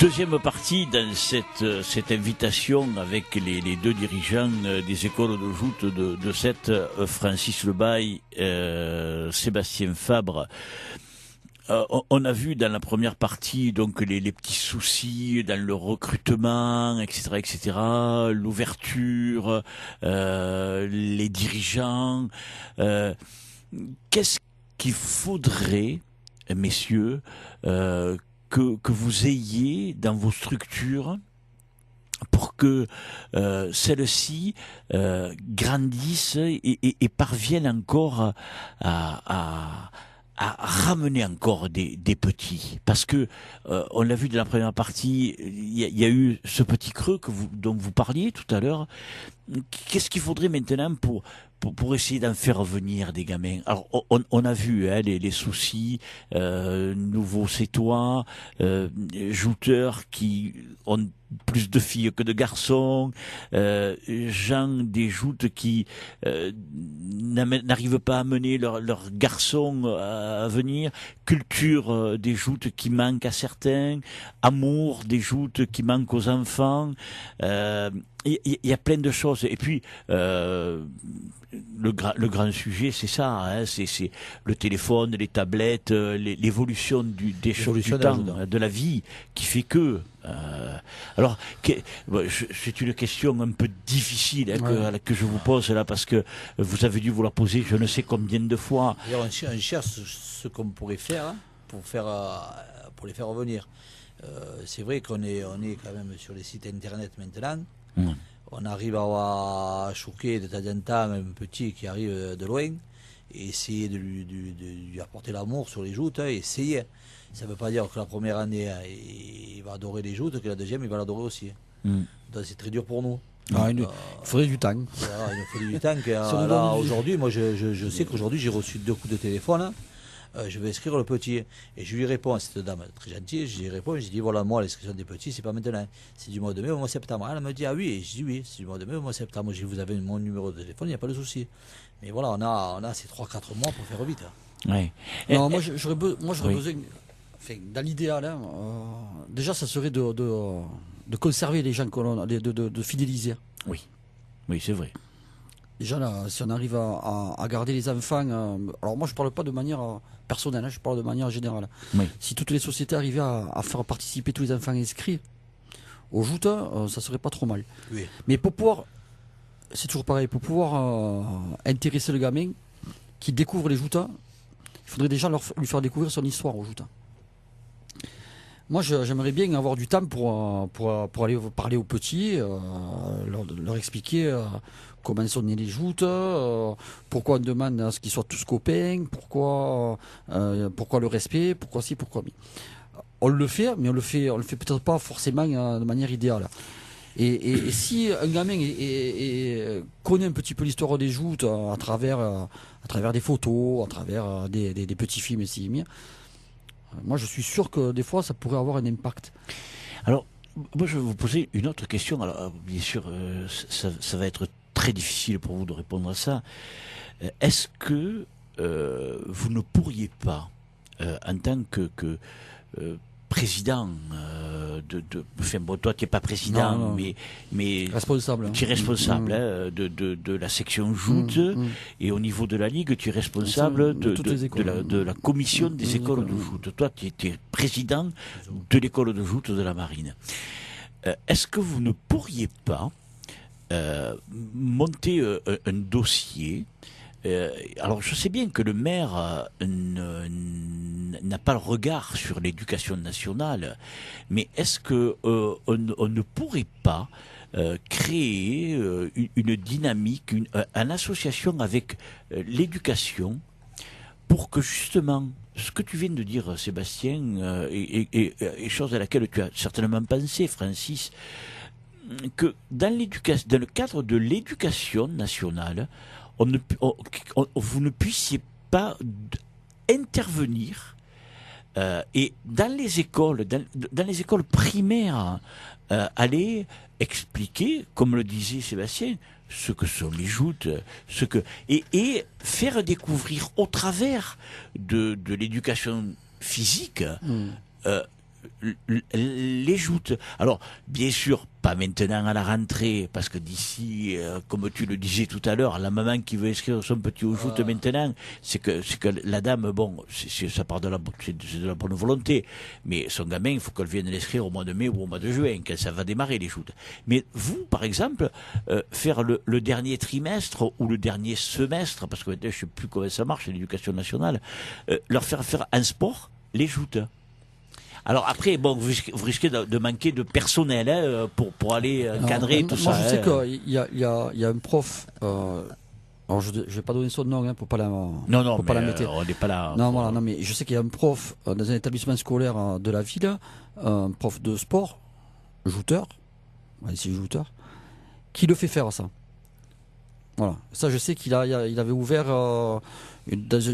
Deuxième partie dans cette invitation avec les deux dirigeants des écoles de joute de Sète, Francis Lebaille, Sébastien Fabre. On a vu dans la première partie donc les petits soucis dans le recrutement, etc., l'ouverture, les dirigeants. Qu'est-ce qu'il faudrait, messieurs, que vous ayez dans vos structures pour que celles-ci grandissent et parviennent encore à ramener encore des petits, parce que on l'a vu dans la première partie, il y a eu ce petit creux dont vous parliez tout à l'heure. Qu'est-ce qu'il faudrait maintenant pour essayer d'en faire revenir des gamins? Alors on a vu les soucis, nouveaux sétois, jouteurs qui ont plus de filles que de garçons, gens des joutes qui n'arrivent pas à mener leurs garçons à venir, culture des joutes qui manque à certains, amour des joutes qui manque aux enfants. Il y a plein de choses. Et puis le grand sujet, c'est ça, hein, c'est le téléphone, les tablettes, l'évolution des choses du temps, de la vie, qui fait que. Alors, c'est une question un peu difficile que je vous pose là, parce que vous avez dû vous la poser je ne sais combien de fois. On cherche ce qu'on pourrait faire pour les faire revenir. C'est vrai qu'on est quand même sur les sites internet maintenant. On arrive à choquer de temps en temps un petit qui arrive de loin et essayer de lui apporter l'amour sur les joutes, essayer. Ça ne veut pas dire que la première année il va adorer les joutes, que la deuxième il va l'adorer aussi. Donc c'est très dur pour nous. Il faudrait du temps. Voilà, il faudrait du temps. Aujourd'hui, moi je sais qu'aujourd'hui j'ai reçu 2 coups de téléphone. Je vais inscrire le petit. Et je lui réponds à cette dame très gentille, je lui réponds, je dis voilà, moi l'inscription des petits, c'est pas maintenant. C'est du mois de mai au mois de septembre. Elle me dit ah oui, et je dis oui, c'est du mois de mai au mois de septembre. Je dis vous avez mon numéro de téléphone, il n'y a pas de souci. Mais voilà, on a ces 3-4 mois pour faire vite. Ouais. Non, moi j'aurais besoin, enfin, dans l'idéal, déjà ça serait de conserver les gens que l'on a, de fidéliser. Oui, c'est vrai. Déjà là, si on arrive à garder les enfants, alors moi je parle pas de manière personnelle, je parle de manière générale. Oui. Si toutes les sociétés arrivaient à faire participer tous les enfants inscrits aux joutes, ça serait pas trop mal. Oui. Mais pour pouvoir, c'est toujours pareil, pour pouvoir intéresser le gamin qui découvre les joutes, il faudrait déjà lui faire découvrir son histoire aux joutes. Moi, j'aimerais bien avoir du temps pour aller parler aux petits, leur expliquer comment sont nées les joutes, pourquoi on demande à ce qu'ils soient tous copains, pourquoi le respect, pourquoi ci, pourquoi mi. On le fait, mais on le fait peut-être pas forcément de manière idéale. Et si un gamin connaît un petit peu l'histoire des joutes à travers des photos, à travers des petits films et moi je suis sûr que des fois ça pourrait avoir un impact. Alors, moi je vais vous poser une autre question. Alors, bien sûr, ça va être très difficile pour vous de répondre à ça. Est-ce que vous ne pourriez pas, en tant que président enfin bon, toi tu n'es pas président, non. mais responsable, tu es responsable de la section joute, et au niveau de la ligue tu es responsable de la commission des écoles de joute. Toi tu es président de l'école de joute de la Marine. Est-ce que vous ne pourriez pas monter un dossier? Alors je sais bien que le maire n'a pas le regard sur l'éducation nationale, mais est-ce que on ne pourrait pas créer une dynamique, une association avec l'éducation, pour que justement ce que tu viens de dire, Sébastien, et chose à laquelle tu as certainement pensé, Francis, que dans le cadre de l'éducation nationale, vous ne puissiez pas intervenir et dans les écoles, dans les écoles primaires, aller expliquer, comme le disait Sébastien, ce que sont les joutes, et faire découvrir au travers de l'éducation physique les joutes. Alors, bien sûr, pas maintenant à la rentrée, parce que d'ici, comme tu le disais tout à l'heure, la maman qui veut inscrire son petit aux joutes maintenant, c'est que la dame, bon, ça part de la bonne volonté, mais son gamin, il faut qu'elle vienne l'inscrire au mois de mai ou au mois de juin, quand ça va démarrer les joutes. Mais vous, par exemple, faire le dernier trimestre ou le dernier semestre, parce que je ne sais plus comment ça marche, l'éducation nationale, leur faire un sport, les joutes. Alors après, bon, vous risquez de manquer de personnel pour aller cadrer tout ça. Moi, je sais qu'il y a un prof. Alors je vais pas donner son nom pour pas la. Non, pour pas la mettre. On n'est pas là. Non, voilà, non, mais je sais qu'il y a un prof dans un établissement scolaire de la ville, un prof de sport, jouteur, ici jouteur, qui le fait faire ça. Voilà, ça je sais il avait ouvert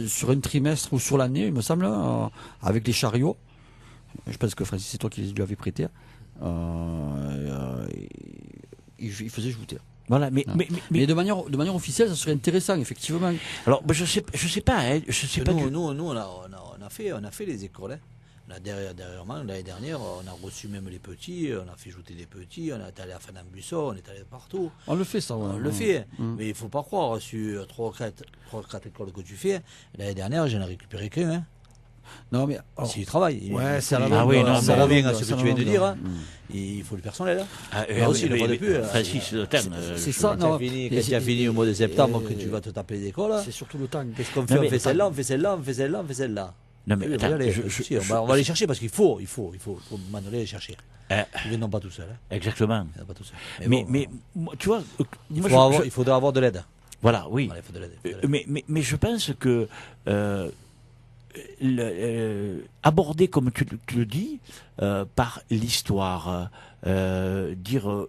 sur un trimestre ou sur l'année, il me semble, avec les chariots. Je pense que Francis, c'est toi qui lui avais prêté. Il faisait jouter. Voilà, mais de manière officielle, ça serait intéressant, effectivement. Alors, je sais pas, hein, je sais pas. Nous, on a fait les écoles. Hein. Dernièrement, l'année dernière, on a reçu même les petits, on a fait jouer des petits, on est allé à Fanambusson, on est allé partout. On le fait, ça, ouais. On le fait. Mais il ne faut pas croire, sur 3 ou 4 écoles que tu fais, l'année dernière, j'en ai récupéré qu'un. Hein. Non, mais. C'est du travail. Ouais, ça revient à ce que tu viens de dire. Hein. Il faut le personnel. Aussi, le plus. Francis, c'est ça, non. Quand tu as fini au mois de septembre, que tu vas te taper l'école. C'est surtout le temps. Qu'est-ce qu'on fait? On fait celle-là, on fait celle-là, on fait celle-là, on fait celle-là. Non, mais attends, on va les chercher parce qu'il faut Manolet les chercher. Ils ne viennent pas tout seuls. Exactement. Ils pas tout seuls. Mais tu vois, il faudra avoir de l'aide. Voilà, oui. Voilà, il faut de l'aide. Mais je pense que aborder, comme tu le dis, par l'histoire, dire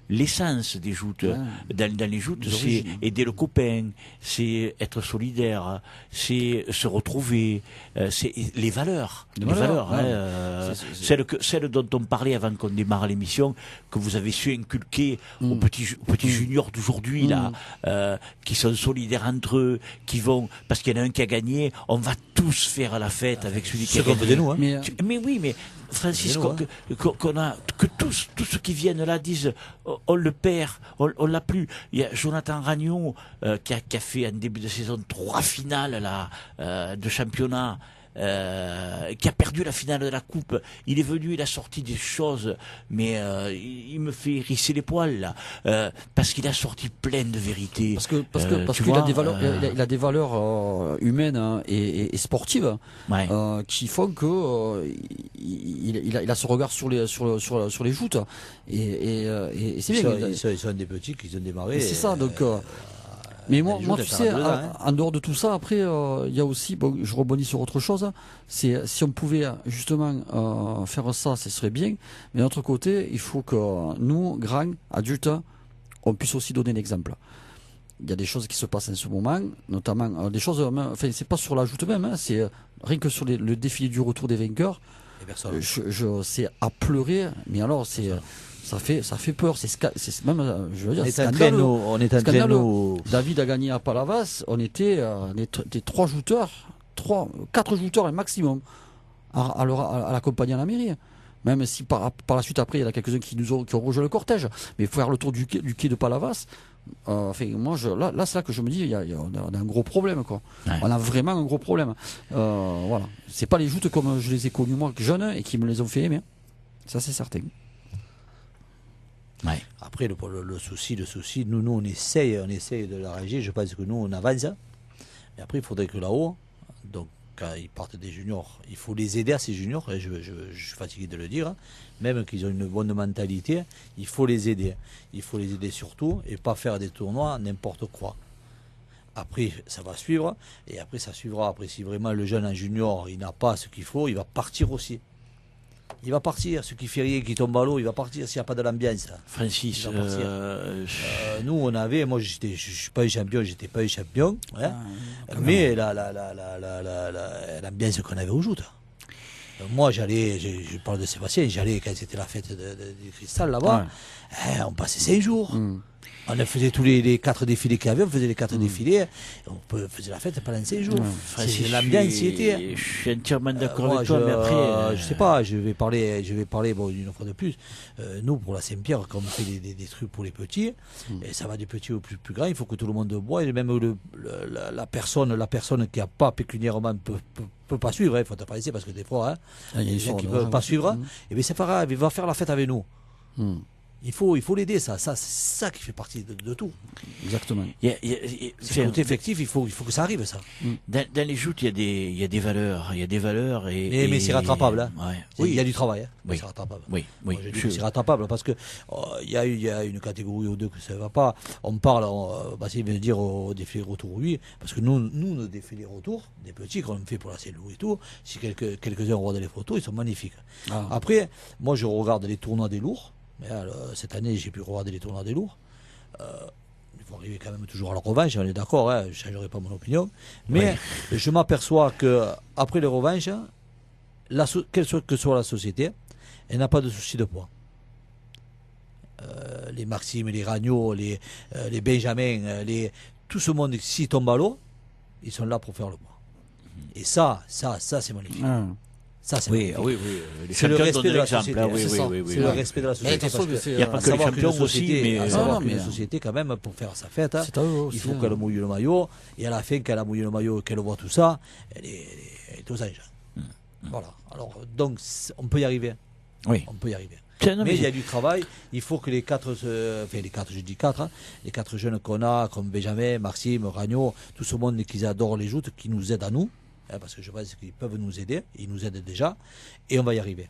l'essence des joutes. Dans les joutes, c'est aider le copain, c'est être solidaire, c'est se retrouver, c'est les valeurs. Celles dont on parlait avant qu'on démarre l'émission, que vous avez su inculquer aux petits juniors d'aujourd'hui, là, qui sont solidaires entre eux, qui vont, parce qu'il y en a un qui a gagné, on va tous faire la fête avec celui qui a gagné. C'est comme nous, hein. Mais oui, mais Francis, que tous ceux qui viennent là disent on le perd, on l'a plus. Il y a Jonathan Ragnon qui a fait en début de saison 3 finales là, de championnat. Qui a perdu la finale de la coupe. Il est venu, il a sorti des choses, mais il me fait hérisser les poils là, parce qu'il a sorti plein de vérités. Parce qu'il a des valeurs, il a des valeurs humaines et sportives qui font que il a ce regard sur les joutes et c'est bien. Ils sont des petits qui ont démarré. C'est ça, donc. Mais moi, tu sais, en dehors de tout ça, après, il y a aussi, bon, je rebondis sur autre chose, c'est si on pouvait justement faire ça, ce serait bien. Mais d'un autre côté, il faut que nous, grands, adultes, on puisse aussi donner l'exemple. Il y a des choses qui se passent en ce moment, notamment des choses, enfin, c'est pas sur la joute même, hein, c'est rien que sur le défilé du retour des vainqueurs. C'est à pleurer, mais alors c'est. Ça fait peur, c'est même, je veux dire, on est en train nous. David a gagné à Palavas, on était des 4 jouteurs un maximum à l'accompagner à la mairie. Même si par la suite après il y en a quelques-uns qui ont rejoint le cortège, mais faire le tour du quai de Palavas, moi là c'est là que je me dis on a un gros problème quoi. Ouais. On a vraiment un gros problème. Voilà, c'est pas les joutes comme je les ai connus moi jeune et qui me les ont fait aimer. Ça c'est certain. Ouais. Après le souci, nous on essaye de l'arranger. Je pense que nous on avance, mais après il faudrait que là-haut, donc quand ils partent des juniors, il faut les aider à ces juniors. Et je suis fatigué de le dire, hein. Même qu'ils ont une bonne mentalité, il faut les aider. Il faut les aider surtout et pas faire des tournois n'importe quoi. Après ça va suivre et après ça suivra. Après si vraiment le jeune en junior il n'a pas ce qu'il faut, il va partir aussi. Il va partir, ce qui fait rien, qui tombe à l'eau, il va partir s'il n'y a pas de l'ambiance. Francis, nous on avait, moi je suis pas un champion, j'étais pas un champion, hein, mais l'ambiance qu'on avait au joutes. Moi, je parle de Sébastien, j'allais quand c'était la fête du cristal là-bas, on passait 5 jours. On faisait tous les 4 défilés qu'il y avait, on faisait les 4 défilés, on faisait la fête pendant 5 jours. C'est l'ambiance y était. Je suis entièrement d'accord Moi, avec toi, mais après. je sais pas, je vais parler bon, une fois de plus. Nous, pour la Saint-Pierre, quand on fait des trucs pour les petits, et ça va du petit au plus grand, il faut que tout le monde boit, et même la personne qui n'a pas pécuniairement peut pas suivre, il faut te laisser parce que des fois, il y a des gens qui ne peuvent pas suivre, et bien c'est pas grave, il va faire la fête avec nous. Il faut l'aider, c'est ça qui fait partie de tout. Exactement. C'est le côté effectif, il faut que ça arrive, ça. Dans les joutes, il y a des valeurs. Il y a des valeurs mais c'est rattrapable. Hein. Ouais. Oui. Il y a du travail, hein. Oui. C'est rattrapable. Oui. Moi, je dis que c'est rattrapable parce que il y a une catégorie ou deux que ça ne va pas. On parle, Bastien vient de dire au défilé retour, oui, parce que nous, nos défilés retour, des petits qu'on fait pour la Célou et tout, si quelques-uns regardent les photos, ils sont magnifiques. Après, moi, je regarde les tournois des lourds. Mais cette année, j'ai pu regarder les tournois des lourds. Il faut arriver quand même toujours à la revanche, on est d'accord, je ne changerai pas mon opinion. Mais je m'aperçois qu'après les revanches, quelle que soit la société, elle n'a pas de souci de poids. Les Maxime, les Ragno, les Benjamin, tout ce monde, s'ils tombent à l'eau, ils sont là pour faire le poids. Et ça c'est magnifique. Ça, c'est oui. C'est le respect de la société. C'est le respect de la société. Il n'y a pas que les champions aussi, mais une société, quand même, pour faire sa fête, il faut qu'elle mouille le maillot. Et à la fin, qu'elle a mouillé le maillot et qu'elle voit tout ça, elle est aux anges. Voilà. Alors, donc, on peut y arriver. Oui. On peut y arriver. Mais il y a du travail. Il faut que les 4 jeunes qu'on a, comme Benjamin, Maxime, Ragno, tout ce monde qui adore les joutes, qui nous aident à nous. Parce que je pense qu'ils peuvent nous aider, ils nous aident déjà, et on va y arriver.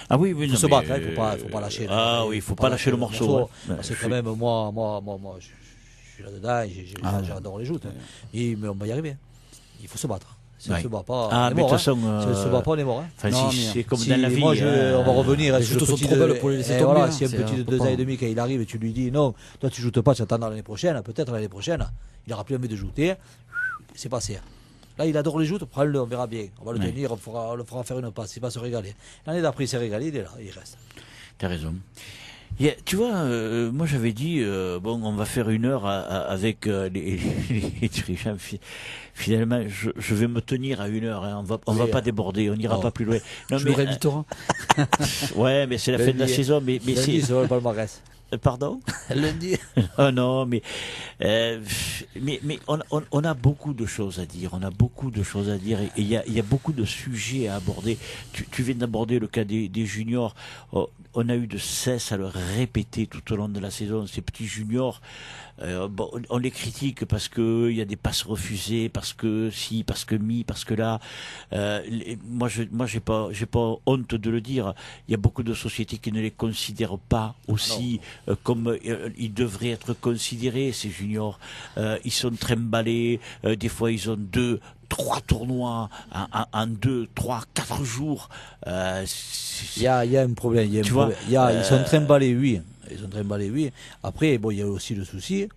Ah oui, il faut se battre, il ne faut pas lâcher. Ah oui, il ne faut pas lâcher le morceau. Parce que quand même, moi, je suis là-dedans, j'adore les joutes. Mais on va y arriver. Il faut se battre. Si on ne se bat pas, on est mort. Si on ne se bat pas, on est mort. C'est comme dans la vie. Moi, on va revenir. Les joutes sont trop belles pour les laisser tomber. Si un petit de 2 ans et demi, quand il arrive et tu lui dis non, toi tu ne joutes pas, tu attends l'année prochaine, peut-être l'année prochaine, il n'aura plus envie de jouer. C'est passé. Là, il adore les joutes, prends-le, on verra bien. On va le tenir, on le fera faire une passe, il va se régaler. L'année d'après, il s'est régalé, il est là, il reste. T'as raison. Tu vois, moi j'avais dit, on va faire 1 heure avec les dirigeants. Finalement, je vais me tenir à 1 heure. Hein. On va pas déborder, on n'ira pas plus loin. Non, je l'aurais dit, Torrent. Ouais, mais c'est la fin de la saison. Mais c'est le palmarès. Pardon? Lundi. Oh non, mais on a beaucoup de choses à dire. On a beaucoup de choses à dire et il y a beaucoup de sujets à aborder. Tu viens d'aborder le cas des juniors. On a eu de cesse à le répéter tout au long de la saison. Ces petits juniors, on les critique parce que il y a des passes refusées, parce que si, parce que parce que là. Moi, j'ai pas honte de le dire. Il y a beaucoup de sociétés qui ne les considèrent pas aussi comme ils devraient être considérés, ces juniors. Ils sont trimballés. Des fois, ils ont 2, 3 tournois en 2, 3, 4 jours. Il y a un problème. Ils sont trimballés, oui. Ils sont trimballés, oui. Après, il y a aussi le souci.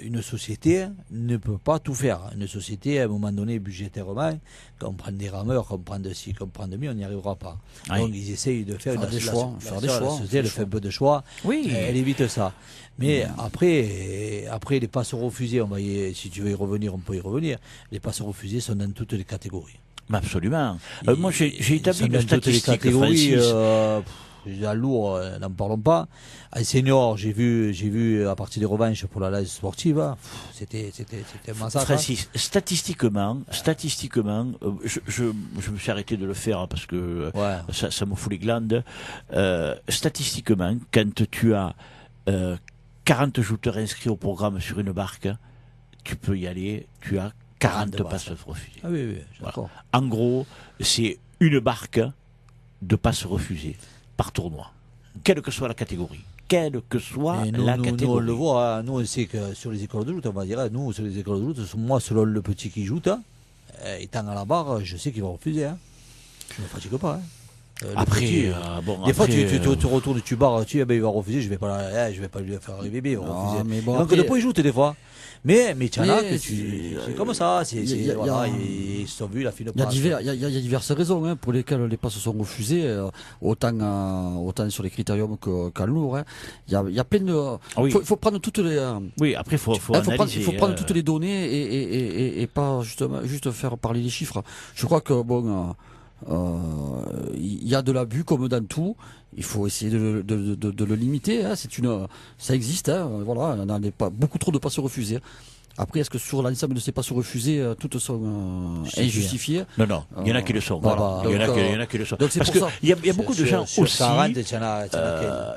Une société ne peut pas tout faire. Une société, à un moment donné, budgétairement, quand on prend des rameurs, qu'on prend de ci, qu'on prend de mi, on n'y arrivera pas. Oui. Donc ils essayent de faire des choix. La société, elle fait un peu de choix. Oui. Elle évite ça. Mais après, les passes refusées, si tu veux y revenir, on peut y revenir. Les passes refusées sont dans toutes les catégories. Absolument. Moi, j'ai établi une statistique, Francis. À lourd, n'en parlons pas. À senior, j'ai vu à partir des revanches pour la live sportive, c'était un massacre. Francis, statistiquement, je me suis arrêté de le faire parce que ça me fout les glandes. Statistiquement, quand tu as 40 jouteurs inscrits au programme sur une barque, tu peux y aller, tu as 40 passes refusées. Ah oui, d'accord. En gros, c'est une barque de passes refusées par tournoi, quelle que soit la catégorie. Nous, on le voit, nous on sait que sur les écoles de joute, on va dire, nous sur les écoles de joute, moi selon le petit qui joue, étant à la barre, je sais qu'il va refuser. Je ne me fatigue pas. Après, des fois tu retournes, tu barres, il va refuser, je vais pas lui faire arriver, il va refuser. Donc de points il joue des fois. Mais tu en as Mais que c'est comme ça. Voilà, ils se sont vus, il a fait une passe. Il y a diverses raisons pour lesquelles les passes sont refusées, autant sur les critériums qu'en lourd. Il y a plein de. Il faut prendre toutes les. Oui, après, il faut il faut prendre toutes les données et pas juste faire parler les chiffres. Je crois que il y a de l'abus comme dans tout. Il faut essayer de le limiter. Ça existe. Voilà, on n'a pas beaucoup trop de passes refusées. Après, est-ce que sur l'ensemble de ces passes refusées, toutes sont injustifiées? Non, il y en a qui le sont. Voilà. Il y en a qui le sont. Donc c'est parce pour ça. Il y a beaucoup de gens aussi.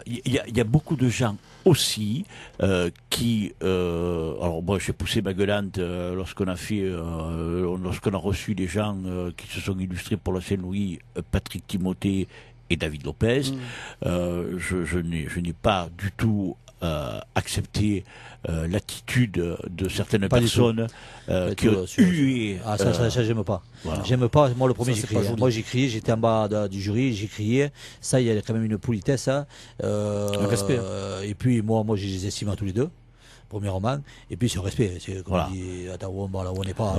Il y a beaucoup de gens aussi qui. Alors moi, j'ai poussé ma gueulante lorsqu'on a reçu des gens qui se sont illustrés pour la Saint-Louis, Patrick Timothée et David Lopez. Je n'ai pas du tout accepté l'attitude de certaines personnes qui ont hué. Ça j'aime pas. Voilà. J'aime pas. Moi le premier j'ai crié. Moi j'ai crié, j'étais en bas du jury, j'ai crié. Ça il y a quand même une politesse. Un respect. Et puis moi je les estime à tous les deux. Premièrement, et puis c'est un respect. C'est comme on dit, attends, on n'est pas,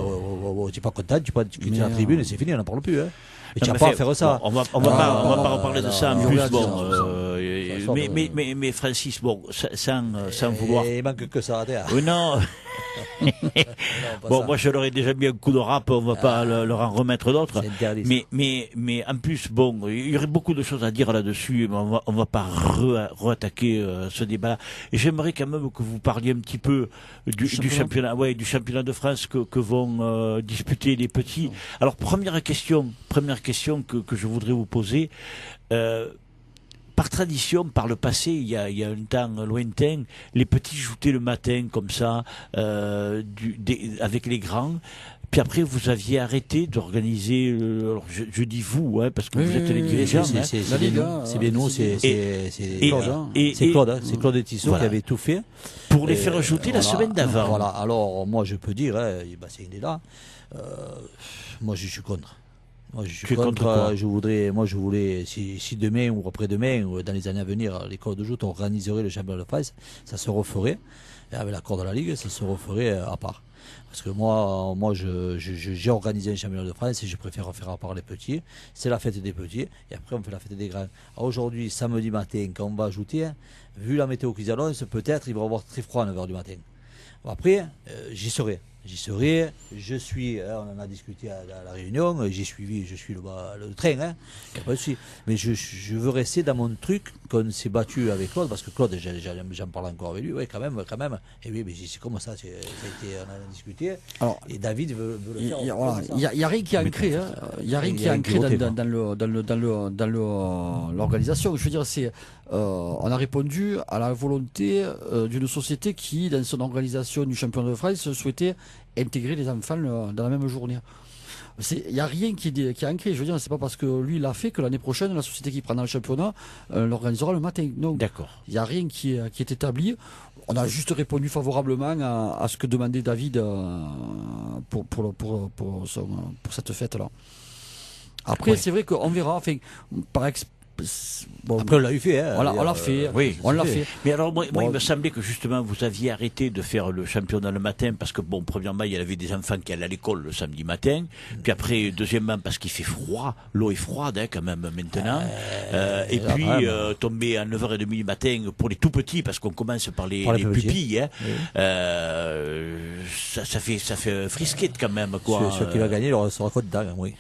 tu pas content, tu quittes la tribune et c'est fini, on n'en parle plus. Hein. Et tu n'as pas à faire ça. On va pas reparler de ça en plus. Mais Francis, sans vouloir. Il manque que ça à terre. Oui, non. Moi je leur ai déjà mis un coup de rap, on va pas leur en remettre d'autres. Mais en plus, il y aurait beaucoup de choses à dire là-dessus, mais on va pas re-attaquer ce débat-là. Et j'aimerais quand même que vous parliez un petit peu du championnat de France que vont disputer les petits. Alors première question que je voudrais vous poser. Par tradition, par le passé, il y a un temps lointain, les petits joutaient le matin comme ça, avec les grands. Puis après, vous aviez arrêté d'organiser. Alors je dis vous, parce que vous êtes les dirigeants. C'est bien nous, c'est Claude Etisson qui avait tout fait pour les faire jouter la semaine d'avant. Voilà. Alors moi, je peux dire, il est là. Moi, je suis contre. Moi, je suis contre. Je voulais, si demain ou après-demain ou dans les années à venir, les clubs de joute organiseraient le championnat de France, ça se referait. Et avec l'accord de la Ligue, ça se referait à part. Parce que moi, j'ai organisé un championnat de France et je préfère faire à part les petits. C'est la fête des petits et après on fait la fête des grands. Aujourd'hui, samedi matin, quand on va ajouter, vu la météo qu'ils annoncent, peut-être il va y avoir très froid à 9h du matin. Bon, après, j'y serai, je suis, on en a discuté à la réunion, je suis le train, il n'y a pas de souci. Mais je veux rester dans mon truc qu'on s'est battu avec Claude, parce que Claude, j'en parle encore avec lui, oui, quand même. Et oui, mais c'est comme ça, on en a discuté. Alors, et David veut le faire. Il n'y a rien qui est ancré, il n'y a rien qui est ancré dans l'organisation. Je veux dire, on a répondu à la volonté d'une société qui, dans son organisation du championnat de France, souhaitait intégrer les enfants dans la même journée. Il n'y a rien qui est ancré. Je veux dire, c'est pas parce que lui l'a fait que l'année prochaine, la société qui prendra le championnat l'organisera le matin. Non. D'accord. Il n'y a rien qui est établi. On a juste répondu favorablement à ce que demandait David pour cette fête-là. Après, c'est vrai qu'on verra. Enfin, après, on l'a eu fait. On l'a fait. Oui, on l'a fait. Mais alors, moi, il me semblait que justement, vous aviez arrêté de faire le championnat le matin parce que, premièrement, il y avait des enfants qui allaient à l'école le samedi matin. Puis après, deuxièmement, parce qu'il fait froid. L'eau est froide, quand même, maintenant. Et puis, tomber à 9h30 du matin pour les tout petits, parce qu'on commence par les pupilles. Ça fait frisquette, quand même, quoi. Celui qui va gagner, il sera quoi dedans, oui.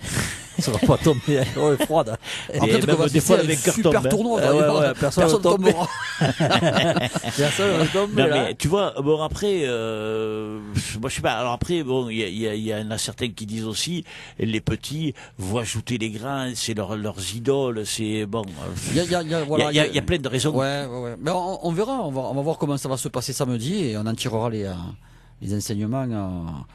Ça va pas tomber, l'eau est froide. Des fois, avec un super tournoi, personne ne tombera. Personne ne tombera. Non, mais tu vois, après, moi je sais pas. Alors après, il y en a certains qui disent aussi, les petits voient ajouter les grands, c'est leurs idoles, c'est bon. Il y a plein de raisons. Ouais. Mais on verra, on va voir comment ça va se passer samedi et on en tirera les enseignements.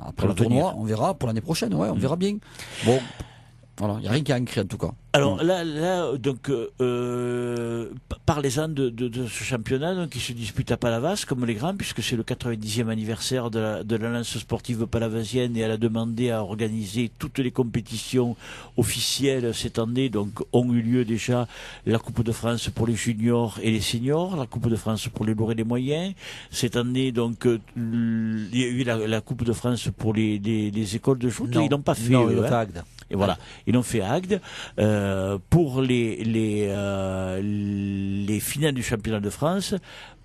Après le tournoi, on verra pour l'année prochaine, on verra bien. Bon, Voilà, il n'y a rien qui est ancré en tout cas. Alors là donc, parlez-en de ce championnat donc, qui se dispute à Palavas, comme les grands, puisque c'est le 90e anniversaire de la lance sportive palavasienne, et elle a demandé à organiser toutes les compétitions officielles cette année. Donc ont eu lieu déjà la Coupe de France pour les juniors et les seniors, la Coupe de France pour les lourds et les moyens. Cette année, donc, il y a eu la Coupe de France pour les écoles de joute. Ils n'ont pas fait. Non, ils l'ont fait à Agde. Et voilà, ils l'ont fait à Agde. Pour les finales du championnat de France,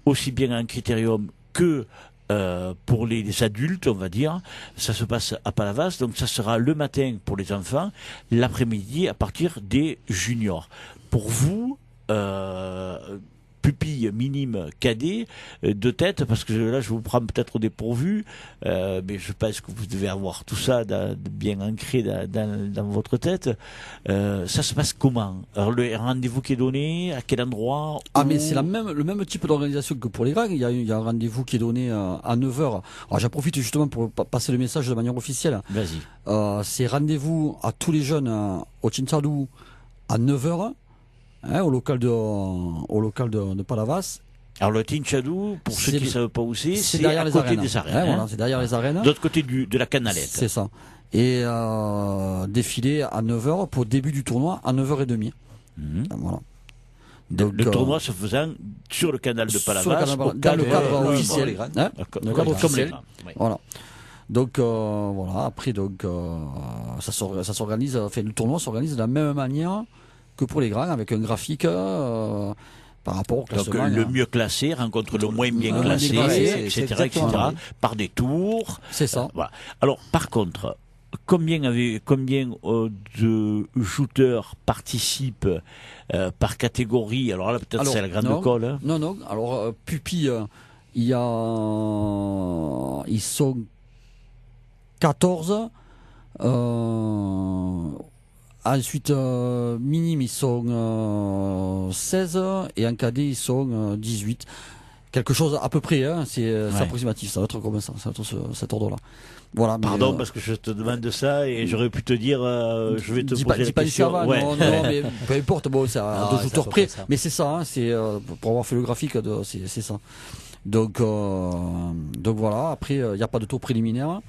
aussi bien en critérium que pour les adultes, on va dire, ça se passe à Palavas. Donc ça sera le matin pour les enfants, l'après-midi à partir des juniors. Pour vous, pupille minime cadet de tête, parce que là je vous prends peut-être au dépourvu, mais je pense que vous devez avoir tout ça bien ancré dans votre tête. Ça se passe comment? Alors le rendez-vous qui est donné, à quel endroit? Mais c'est le même type d'organisation que pour les grands. Il y a un rendez-vous qui est donné à 9h. Alors j'en profite justement pour passer le message de manière officielle. Vas-y. C'est rendez-vous à tous les jeunes au Tintadou à 9h. Au local de Palavas. Alors le Tintadou, pour ceux qui ne savent pas où c'est derrière à les côté arènes. des arènes. Voilà, c'est derrière les arènes. De l'autre côté de la Canalette. C'est ça. Et défilé à 9h pour début du tournoi à 9h30. Voilà. Donc, le tournoi se faisant sur le canal de Palavas, dans le cadre officiel. Comme les grands. Voilà. Donc voilà. Après donc ça s'organise. Enfin, le tournoi s'organise de la même manière que pour les grands, avec un graphique par rapport au classement. Donc le mieux classé rencontre le moins bien classé, etc., par des tours. C'est ça. Voilà. Alors, par contre, combien de jouteurs participent par catégorie? Alors là, peut-être c'est la grande colle. Hein. Non. Alors, pupille, ils sont 14. Ensuite, minime, ils sont 16 et en cadet, ils sont 18. Quelque chose à peu près, hein, c'est approximatif, ça va être comme ça, ça va être cet ordre-là. Voilà, pardon, parce que je te demande ça et j'aurais pu te dire, je vais te poser la question. Non, mais peu importe, bon, c'est à 2 jouteurs près, mais c'est ça, hein, c'est pour avoir fait le graphique, c'est ça. Donc voilà, après, il n'y a pas de tour préliminaire.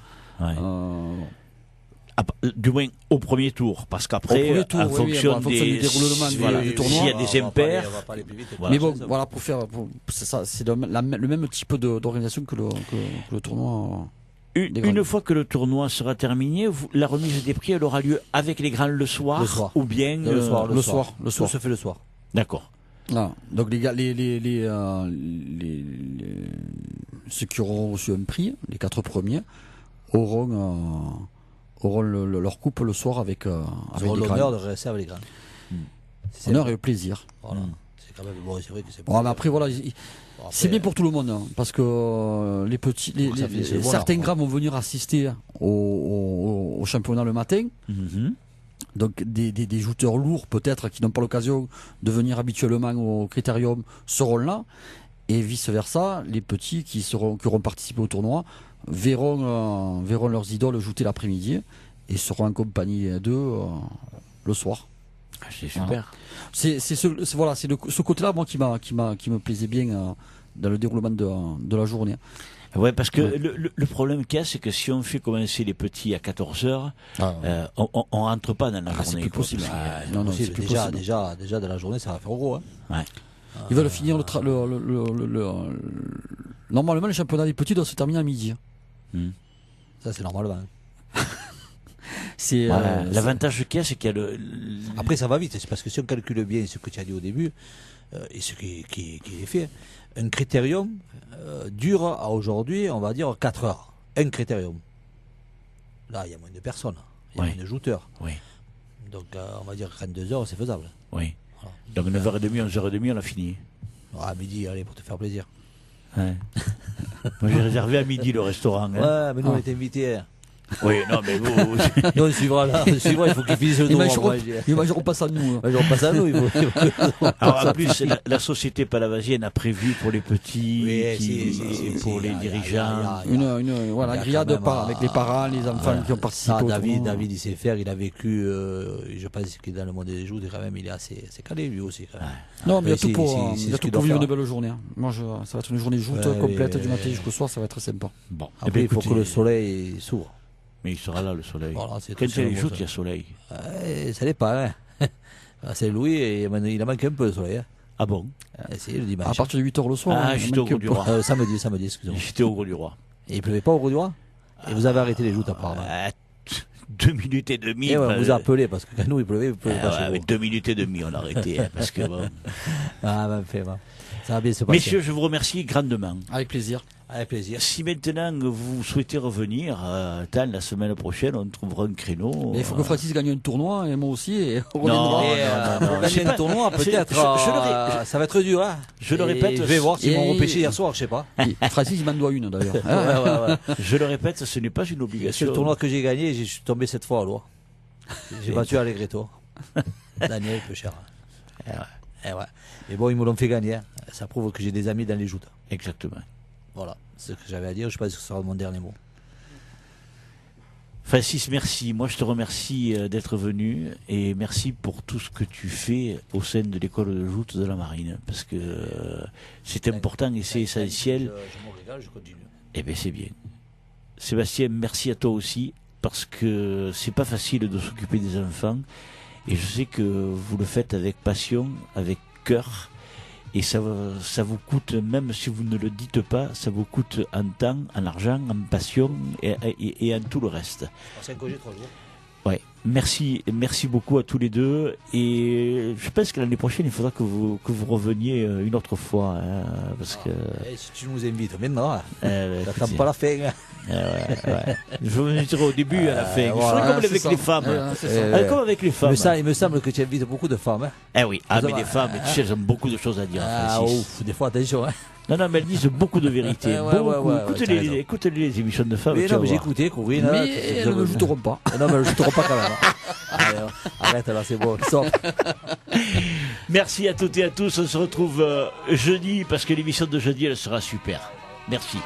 Du moins au premier tour, parce qu'après, en fonction du déroulement du tournoi, s'il y a des impairs. Mais bon, voilà, c'est ça, c'est le même type d'organisation que le tournoi. Une fois que le tournoi sera terminé, la remise des prix, elle aura lieu avec les grands le soir, ou bien le soir. Tout se fait le soir. D'accord. Ah, donc les gars, ceux qui auront reçu un prix, les 4 premiers, auront leur coupe le soir avec les grands. L'honneur de rester avec les grands. Honneur et le plaisir. Voilà. C'est quand même bon, c'est vrai que c'est bon. Mais après voilà, c'est bien pour tout le monde, hein, parce que les petits, certains grands vont venir assister au championnat le matin. Donc des jouteurs lourds peut-être qui n'ont pas l'occasion de venir habituellement au critérium seront là, et vice versa, les petits qui auront participé au tournoi verront leurs idoles jouter l'après-midi et seront en compagnie d'eux le soir. C'est super. C'est ce côté-là moi qui me plaisait bien dans le déroulement de la journée. Ouais, parce que le problème qu'il y a, c'est que si on fait commencer les petits à 14h, on rentre pas dans la journée. C'est plus possible. Non, c'est plus possible. Déjà, dans la journée, ça va faire gros. Hein. Ouais. Ils veulent finir normalement, le championnat des petits doit se terminer à midi. Ça, c'est normalement. L'avantage qu'il y a, c'est qu'il y a Après, ça va vite. C'est parce que si on calcule bien ce que tu as dit au début, et ce qui est fait, un critérium dure à aujourd'hui, on va dire 4 heures. Un critérium. Là, il y a moins de personnes. Il y a moins de jouteurs. Oui. Donc, on va dire 32 heures, c'est faisable. Oui. Voilà. Donc 9h30, 11h30, on a fini. À midi, allez, pour te faire plaisir. Ouais. Moi, j'ai réservé à midi le restaurant. Ouais, mais nous, on est invités. Oui, non, mais vous. Nous, on suivra là. On suivra, il faut qu'ils finissent le Ils tournoi. mangeront pas ça de nous. On passe à nous. Alors, en plus, la société palavasienne a prévu pour les petits, pour les dirigeants. Voilà, grillade avec les parents, les enfants qui ont participé. Ça, David, il sait faire. Il a vécu. Je pense qu'il est dans le monde des joutes, quand même, il est assez calé lui aussi. Quand même. Non, mais il y a tout pour vivre une belle journée. Moi, ça va être une journée de joute complète du matin jusqu'au soir. Ça va être sympa. Bon, après, il faut que le soleil s'ouvre. Mais il sera là, le soleil. Voilà, quand il y a les joutes, il y a soleil. Ça n'est pas, hein. C'est Louis et il a manqué un peu le soleil. Hein. Ah bon? C'est le dimanche. À partir de 8h le soir. Ah, j'étais au Gros du Roi. Samedi, excusez-moi. J'étais au Gros du Roi. Et il pleuvait pas au Gros du Roi? Et vous avez arrêté les joutes apparemment. 2 minutes et demie. On vous a appelé parce que quand nous il pleuvait pas chez vous. 2 minutes et demie, on a arrêté. Parce que bon. Ah, ben fait, bon. Ça va bien se passer. Messieurs, je vous remercie grandement. Avec plaisir. Avec plaisir. Si maintenant vous souhaitez revenir, la semaine prochaine, on trouvera un créneau. Il faut que Francis gagne un tournoi, et moi aussi, et on non, gagner un tournoi, peut-être. Ça va être dur, hein. Je le répète. Je vais voir s'ils m'ont repêché hier soir, je sais pas. Francis, il m'en doit une, d'ailleurs. Ouais. Je le répète, ce n'est pas une obligation. C'est le tournoi que j'ai gagné, je suis tombé cette fois à l'eau. J'ai battu Allegretto. Daniel, peu cher. Ouais. Mais bon, ils me l'ont fait gagner. Hein. Ça prouve que j'ai des amis dans les joutes. Exactement. Voilà, c'est ce que j'avais à dire. Je pense que ce sera mon dernier mot. Francis, merci. Moi, je te remercie d'être venu et merci pour tout ce que tu fais au sein de l'école de joute de la Marine. Parce que c'est important et c'est essentiel. Je me régale, je continue. Eh bien, c'est bien. Sébastien, merci à toi aussi parce que c'est pas facile de s'occuper des enfants. Et je sais que vous le faites avec passion, avec cœur. Et ça vous coûte, même si vous ne le dites pas, ça vous coûte en temps, en argent, en passion et en tout le reste. 5 congés, 3 jours. Ouais. Merci beaucoup à tous les deux. Et je pense que l'année prochaine, il faudra que vous reveniez une autre fois. Hein, parce que... si tu nous invites maintenant, t'attends écoutez, pas la fin. Ouais. Je vous inviterai au début et à la fin. Je serai comme avec les femmes. Comme avec les femmes. Il me semble que tu invites beaucoup de femmes. Hein. Eh oui, mais les femmes, tu sais, elles ont beaucoup de choses à dire. Ouf, des fois, attention. Hein. Non, mais elles disent beaucoup de vérités. Écoutez les émissions de femmes. Mais non, mais j'ai écouté, Corinne. Mais elles ne joueront pas. Non, mais elles ne joueront pas quand même. Allez, arrête, là, c'est bon. Merci à toutes et à tous. On se retrouve jeudi parce que l'émission de jeudi, elle sera super. Merci.